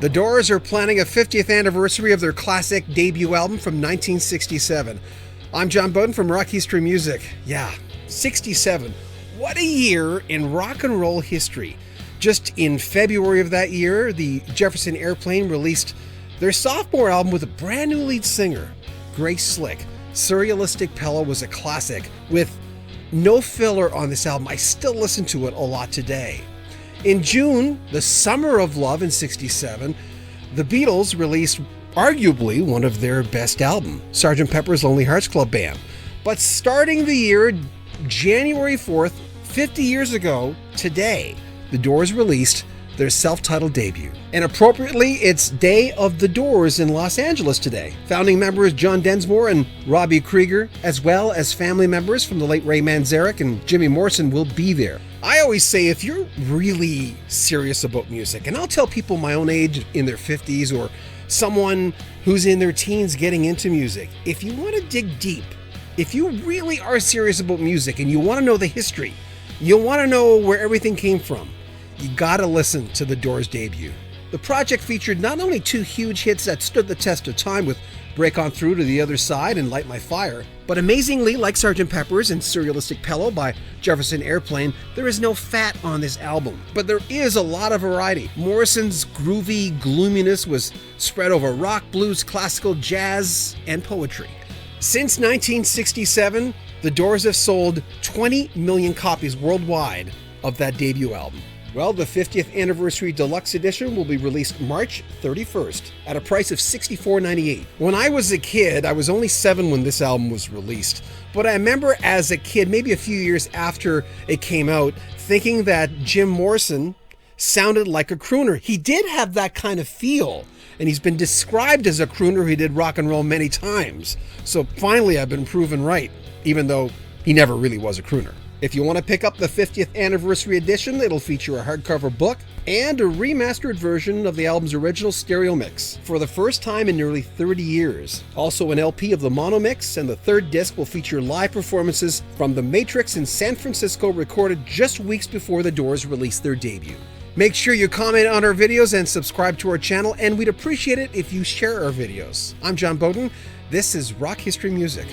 The Doors are planning a 50th anniversary of their classic debut album from 1967. I'm John Bowden from Rock History Music. Yeah, 67. What a year in rock and roll history. Just in February of that year, the Jefferson Airplane released their sophomore album with a brand new lead singer, Grace Slick. Surrealistic Pillow was a classic with no filler on this album. I still listen to it a lot today. In June, the summer of love in 67, the Beatles released arguably one of their best albums, Sgt. Pepper's Lonely Hearts Club Band. But starting the year, January 4th, 50 years ago today, the Doors released their self-titled debut. And appropriately, it's Day of the Doors in Los Angeles today. Founding members John Densmore and Robby Krieger, as well as family members from the late Ray Manzarek and Jimmy Morrison, will be there. I always say if you're really serious about music, and I'll tell people my own age in their 50s or someone who's in their teens getting into music, if you want to dig deep, if you really are serious about music and you want to know the history, you want to know where everything came from, you gotta listen to the Doors' debut. The project featured not only two huge hits that stood the test of time with Break On Through to the Other Side and Light My Fire, but amazingly, like Sgt. Pepper's and Surrealistic Pillow by Jefferson Airplane, there is no fat on this album, but there is a lot of variety. Morrison's groovy gloominess was spread over rock, blues, classical, jazz, and poetry. Since 1967, the Doors have sold 20 million copies worldwide of that debut album. Well, the 50th Anniversary Deluxe Edition will be released March 31st at a price of $64.98. When I was a kid, I was only 7 when this album was released, but I remember as a kid, maybe a few years after it came out, thinking that Jim Morrison sounded like a crooner. He did have that kind of feel, and he's been described as a crooner who did rock and roll many times. So finally, I've been proven right, even though he never really was a crooner. If you want to pick up the 50th Anniversary Edition, it'll feature a hardcover book and a remastered version of the album's original stereo mix for the first time in nearly 30 years. Also an LP of the mono mix, and the third disc will feature live performances from The Matrix in San Francisco recorded just weeks before the Doors released their debut. Make sure you comment on our videos and subscribe to our channel, and we'd appreciate it if you share our videos. I'm John Bowden. This is Rock History Music.